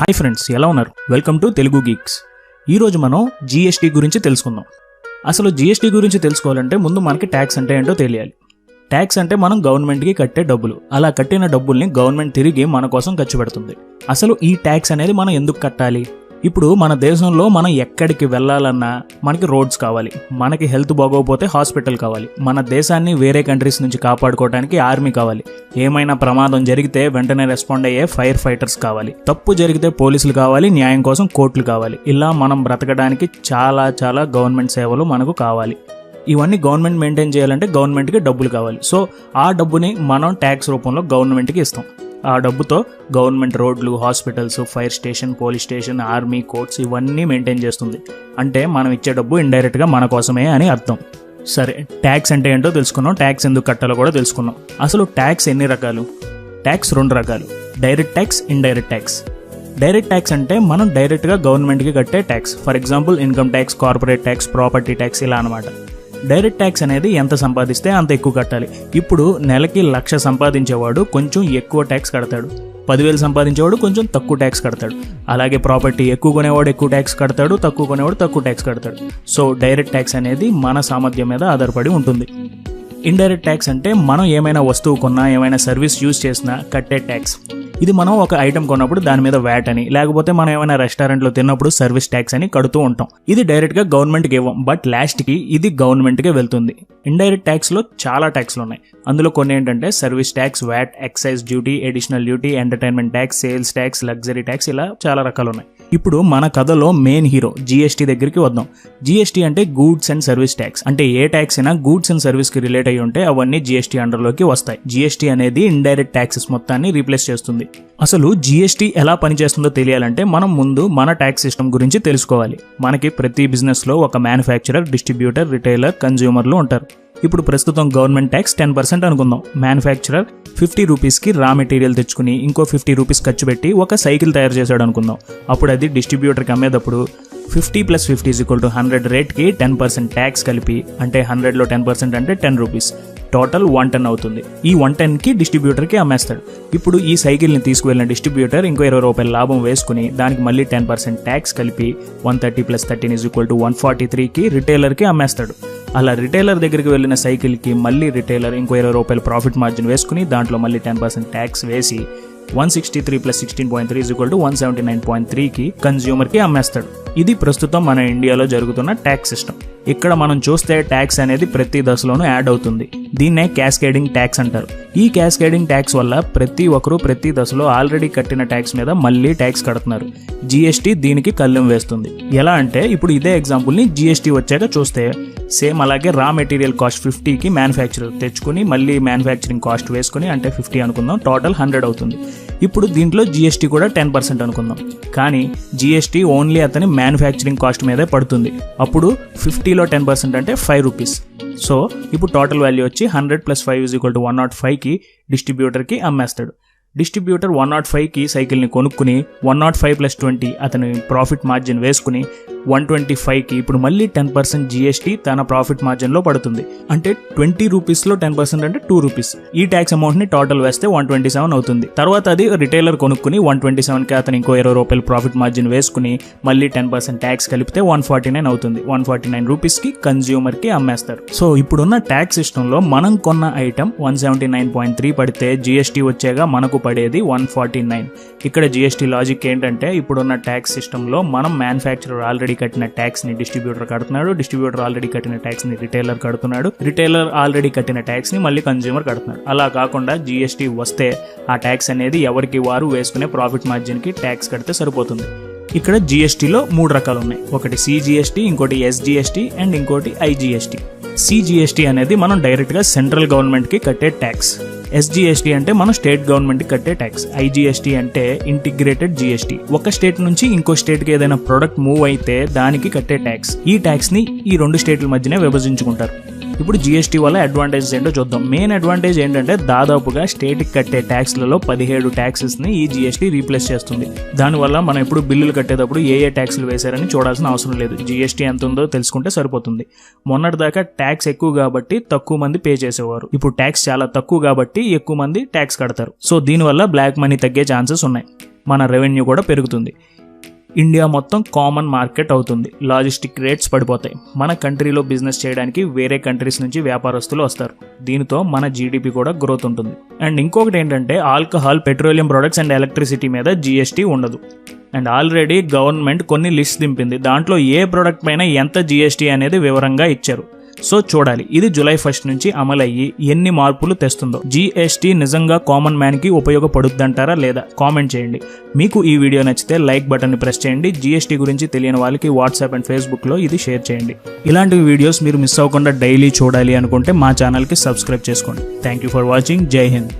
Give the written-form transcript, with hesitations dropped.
Hi friends, ఎలా ఉన్నారు? Welcome to Telugu Geeks. ఈరోజు మనం జీఎస్టీ గురించి తెలుసుకుందాం. అసలు జీఎస్టీ గురించి తెలుసుకోవాలంటే ముందు మనకి ట్యాక్స్ అంటే ఏంటో తెలియాలి. ట్యాక్స్ అంటే మనం గవర్నమెంట్కి కట్టే డబ్బులు. అలా కట్టిన డబ్బుల్ని గవర్నమెంట్ తిరిగి మన కోసం ఖర్చు పెడుతుంది. అసలు ఈ ట్యాక్స్ అనేది మనం ఎందుకు కట్టాలి? ఇప్పుడు మన దేశంలో మనం ఎక్కడికి వెళ్ళాలన్నా మనకి రోడ్స్ కావాలి, మనకి హెల్త్ బాగోకపోతే హాస్పిటల్ కావాలి, మన దేశాన్ని వేరే కంట్రీస్ నుంచి కాపాడుకోవడానికి ఆర్మీ కావాలి, ఏమైనా ప్రమాదం జరిగితే వెంటనే రెస్పాండ్ అయ్యే ఫైర్ ఫైటర్స్ కావాలి, తప్పు జరిగితే పోలీసులు కావాలి, న్యాయం కోసం కోర్టులు కావాలి. ఇలా మనం బ్రతకడానికి చాలా గవర్నమెంట్ సేవలు మనకు కావాలి. ఇవన్నీ గవర్నమెంట్ మెయింటైన్ చేయాలంటే గవర్నమెంట్కి డబ్బులు కావాలి. సో ఆ డబ్బుని మనం ట్యాక్స్ రూపంలో గవర్నమెంట్కి ఇస్తాం. ఆ డబ్బుతో గవర్నమెంట్ రోడ్లు, hospitals, fire station, police station, army, courts ఇవన్నీ మెయింటైన్ చేస్తుంది. అంటే మనం ఇచ్చే డబ్బు ఇండైరెక్ట్గా మన కోసమే అని అర్థం. సరే, ట్యాక్స్ అంటే ఏంటో తెలుసుకున్నాం, ట్యాక్స్ ఎందుకు కట్టాలో కూడా తెలుసుకున్నాం. అసలు ట్యాక్స్ ఎన్ని రకాలు? ట్యాక్స్ 2 రకాలు: direct tax, indirect tax. Direct tax అంటే మనం డైరెక్ట్గా గవర్నమెంట్కి కట్టే tax. For example income tax, corporate tax, property tax, ఇలా అనమాట. డైరెక్ట్ ట్యాక్స్ అనేది ఎంత సంపాదిస్తే అంత ఎక్కువ కట్టాలి. ఇప్పుడు నెలకి 1,00,000 సంపాదించేవాడు కొంచెం ఎక్కువ ట్యాక్స్ కడతాడు, 10,000 సంపాదించేవాడు కొంచెం తక్కువ ట్యాక్స్ కడతాడు. అలాగే ప్రాపర్టీ ఎక్కువ కొనేవాడు ఎక్కువ ట్యాక్స్ కడతాడు, తక్కువ కొనేవాడు తక్కువ ట్యాక్స్ కడతాడు. సో డైరెక్ట్ ట్యాక్స్ అనేది మన సామర్థ్యం మీద ఆధారపడి ఉంటుంది. ఇండైరెక్ట్ ట్యాక్స్ అంటే మనం ఏమైనా వస్తువు కొన్నా, ఏమైనా సర్వీస్ యూజ్ చేసినా కట్టే ట్యాక్స్. ఇది మనం ఒక ఐటమ్ కొన్నప్పుడు దాని మీద వ్యాట్ అని, లేకపోతే మనం ఏమైనా రెస్టారెంట్లో తిన్నప్పుడు సర్వీస్ ట్యాక్స్ అని కడుతూ ఉంటాం. ఇది డైరెక్ట్గా గవర్నమెంట్కి ఇవ్వం, బట్ లాస్ట్కి ఇది గవర్నమెంట్కే వెళ్తుంది. ఇండైరెక్ట్ ట్యాక్స్లో చాలా ట్యాక్స్లు ఉన్నాయి. అందులో కొన్ని ఏంటంటే service tax, VAT, excise duty, additional duty, entertainment tax, sales tax, luxury tax, ఇలా చాలా రకాలు ఉన్నాయి. ఇప్పుడు మన కథలో మెయిన్ హీరో జీఎస్టీ దగ్గరికి వద్దాం. జీఎస్టీ అంటే గూడ్స్ అండ్ సర్వీస్ ట్యాక్స్. అంటే ఏ ట్యాక్స్ అయినా గూడ్స్ అండ్ సర్వీస్ కి రిలేట్ అయ్యి ఉంటే అవన్నీ జీఎస్టీ అండర్లోకి వస్తాయి. జీఎస్టీ అనేది ఇండైరెక్ట్ ట్యాక్సెస్ మొత్తాన్ని రీప్లేస్ చేస్తుంది. అసలు జీఎస్టీ ఎలా పనిచేస్తుందో తెలియాలంటే మనం ముందు మన ట్యాక్స్ సిస్టమ్ గురించి తెలుసుకోవాలి. మనకి ప్రతి బిజినెస్ లో ఒక మ్యానుఫ్యాక్చరర్, డిస్ట్రిబ్యూటర్, రిటైలర్, కన్జ్యూమర్లు ఉంటారు. ఇప్పుడు ప్రస్తుతం గవర్నమెంట్ ట్యాక్స్ 10% అనుకుందాం. మ్యానుఫ్యాక్చరర్ 50 రూపీస్కి రా మెటీరియల్ తెచ్చుకుని ఇంకో 50 రూపీస్ ఖర్చు పెట్టి ఒక సైకిల్ తయారు చేశాడు అనుకుందాం. అప్పుడు అది డిస్ట్రిబ్యూటర్కి అమ్మేటప్పుడు 50 + 50 = 100 రేట్కి 10% ట్యాక్స్ కలిపి, అంటే 100లో 10% అంటే 10 రూపీస్, టోటల్ 110 అవుతుంది. ఈ 110కి డిస్ట్రిబ్యూటర్కి అమ్మేస్తాడు. ఇప్పుడు ఈ సైకిల్ని తీసుకువెళ్ళిన డిస్ట్రిబ్యూటర్ ఇంకో 20 రూపాయల లాభం వేసుకుని దానికి మళ్ళీ 10% ట్యాక్స్ కలిపి 130 + 13 = 143కి రిటైలర్కి అమ్మేస్తాడు. అలా రిటైలర్ దగ్గరికి వెళ్ళిన సైకిల్కి మళ్ళీ రిటైలర్ ఇంకో 20 రూపాయల ప్రాఫిట్ మార్జిన్ వేసుకుని దాంట్లో మళ్ళీ 10% ట్యాక్స్ వేసి 163 + 16.3 = 179.3కి కన్జ్యూమర్కి అమ్మేస్తాడు. ఇది ప్రస్తుతం మన ఇండియాలో జరుగుతున్న ట్యాక్స్ సిస్టమ్. ఇక్కడ మనం చూస్తే ట్యాక్స్ అనేది ప్రతి దశలోనూ యాడ్ అవుతుంది. దీన్నే క్యాస్కేడింగ్ ట్యాక్స్ అంటారు. ఈ క్యాస్కేడింగ్ ట్యాక్స్ వల్ల ప్రతి ఒక్కరూ ప్రతి దశలో ఆల్రెడీ కట్టిన ట్యాక్స్ మీద మళ్ళీ ట్యాక్స్ కడుతున్నారు. జీఎస్టీ దీనికి కళ్ళెం వేస్తుంది. ఎలా అంటే ఇప్పుడు ఇదే ఎగ్జాంపుల్ని జీఎస్టీ వచ్చాక చూస్తే సేమ్ అలాగే రా మెటీరియల్ కాస్ట్ 50కి మ్యానుఫ్యాక్చరర్ తెచ్చుకుని మళ్ళీ మ్యానుఫ్యాక్చరింగ్ కాస్ట్ వేసుకుని, అంటే 50 అనుకుందాం, టోటల్ 100 అవుతుంది. ఇప్పుడు దీంట్లో జీఎస్టీ కూడా 10% అనుకుందాం. కానీ జీఎస్టీ ఓన్లీ అతని మ్యానుఫ్యాక్చరింగ్ కాస్ట్ మీదే పడుతుంది. అప్పుడు 50లో 10% అంటే 5 రూపీస్. సో ఇప్పుడు టోటల్ వాల్యూ వచ్చి 100 + 5 = 105కి డిస్ట్రిబ్యూటర్కి అమ్మేస్తాడు. డిస్ట్రిబ్యూటర్ 105కి సైకిల్ని కొనుక్కుని 105 + 20 అతని ప్రాఫిట్ మార్జిన్ వేసుకుని 125కి ఇప్పుడు మళ్ళీ 10% జీఎస్టీ తన ప్రాఫిట్ మార్జిన్లో పడుతుంది. అంటే 20 రూపీస్లో 10% అంటే 2 రూపీస్. ఈ ట్యాక్స్ అమౌంట్ని టోటల్ వేస్తే 127 అవుతుంది. తర్వాత అది రిటైలర్ కొనుక్కుని 127కి అతను ఇంకో 20 రూపాయల ప్రాఫిట్ మార్జిన్ వేసుకుని మళ్ళీ 10% ట్యాక్స్ కలిపితే 149 అవుతుంది. 149 రూపీస్కి కన్జ్యూమర్కి అమ్మేస్తారు. సో ఇప్పుడున్న ట్యాక్స్ సిస్టంలో మనం కొన్న ఐటమ్ 179.3 పడితే జీఎస్టీ వచ్చాక మనకు పడేది 149. ఇక్కడ జీఎస్టీ లాజిక్ ఏంటంటే ఇప్పుడున్న ట్యాక్స్ సిస్టంలో మనం మ్యానుఫ్యాక్చరర్ ఆల్రెడీ కట్టిన ట్యాక్స్ ని డిస్ట్రిబ్యూటర్ కడుతున్నాడు, డిస్ట్రిబ్యూటర్ ఆల్రెడీ కట్టిన ట్యాక్స్ ని రిటైలర్ కడుతున్నాడు, రిటైలర్ ఆల్రెడీ కట్టిన ట్యాక్స్ ని మళ్ళీ కన్జ్యూమర్ కడుతున్నాడు. అలా కాకుండా జీఎస్టీ వస్తే ఆ ట్యాక్స్ అనేది ఎవరికి వారు వేసుకునే ప్రాఫిట్ మార్జిన్ కి ట్యాక్స్ కడితే సరిపోతుంది. ఇక్కడ జీఎస్టీలో 3 రకాలు ఉన్నాయి. ఒకటి సిజిఎస్టీ, ఇంకోటి ఎస్జిఎస్టీ అండ్ ఇంకోటి ఐజిఎస్టీ. సిజిఎస్టీ అనేది మనం డైరెక్ట్గా సెంట్రల్ గవర్నమెంట్కి కట్టే ట్యాక్స్. ఎస్జిఎస్టీ అంటే మనం స్టేట్ గవర్నమెంట్కి కట్టే ట్యాక్స్. ఐజిఎస్టీ అంటే ఇంటిగ్రేటెడ్ జిఎస్టీ. ఒక స్టేట్ నుంచి ఇంకో స్టేట్కి ఏదైనా ప్రొడక్ట్ మూవ్ అయితే దానికి కట్టే ట్యాక్స్. ఈ ట్యాక్స్ని ఈ 2 స్టేట్ల మధ్యనే విభజించుకుంటారు. ఇప్పుడు జీఎస్టీ వల్ల అడ్వాంటేజెస్ ఏంటో చూద్దాం. మెయిన్ అడ్వాంటేజ్ ఏంటంటే దాదాపుగా స్టేట్కి కట్టే ట్యాక్స్లలో 17 ట్యాక్సెస్ని ఈ జీఎస్టీ రీప్లేస్ చేస్తుంది. దానివల్ల మనం ఎప్పుడు బిల్లులు కట్టేటప్పుడు ఏ ట్యాక్స్లు వేశారని చూడాల్సిన అవసరం లేదు. జీఎస్టీ ఎంత ఉందో తెలుసుకుంటే సరిపోతుంది. మొన్నటిదాకా ట్యాక్స్ ఎక్కువ కాబట్టి తక్కువ మంది పే చేసేవారు. ఇప్పుడు ట్యాక్స్ చాలా తక్కువ కాబట్టి ఎక్కువ మంది ట్యాక్స్ కడతారు. సో దీనివల్ల బ్లాక్ మనీ తగ్గే ఛాన్సెస్ ఉన్నాయి. మన రెవెన్యూ కూడా పెరుగుతుంది. ఇండియా మొత్తం కామన్ మార్కెట్ అవుతుంది. లాజిస్టిక్ రేట్స్ పడిపోతాయి. మన కంట్రీలో బిజినెస్ చేయడానికి వేరే కంట్రీస్ నుంచి వ్యాపారస్తులు వస్తారు. దీనితో మన జీడిపి కూడా గ్రోత్ ఉంటుంది. అండ్ ఇంకొకటి ఏంటంటే alcohol, petroleum products and electricity మీద జీఎస్టీ ఉండదు. అండ్ ఆల్రెడీ గవర్నమెంట్ కొన్ని లిస్ట్ దింపింది. దాంట్లో ఏ ప్రోడక్ట్ పైన ఎంత జీఎస్టీ అనేది వివరంగా ఇచ్చారు. సో చూడాలి ఇది జూలై 1 నుంచి అమలయ్యి ఎన్ని మార్పులు తెస్తుందో. జీఎస్టీ నిజంగా కామన్ మ్యాన్ కి ఉపయోగపడుద్దంటారా లేదా కామెంట్ చేయండి. మీకు ఈ వీడియో నచ్చితే లైక్ బటన్ ని ప్రెస్ చేయండి. జీఎస్టీ గురించి తెలియని వాళ్ళకి వాట్సాప్ అండ్ ఫేస్బుక్ లో ఇది షేర్ చేయండి. ఇలాంటి వీడియోస్ మీరు మిస్ అవ్వకుండా డైలీ చూడాలి అనుకుంటే మా ఛానల్ కి సబ్స్క్రైబ్ చేసుకోండి. Thank you for watching. జై హింద్.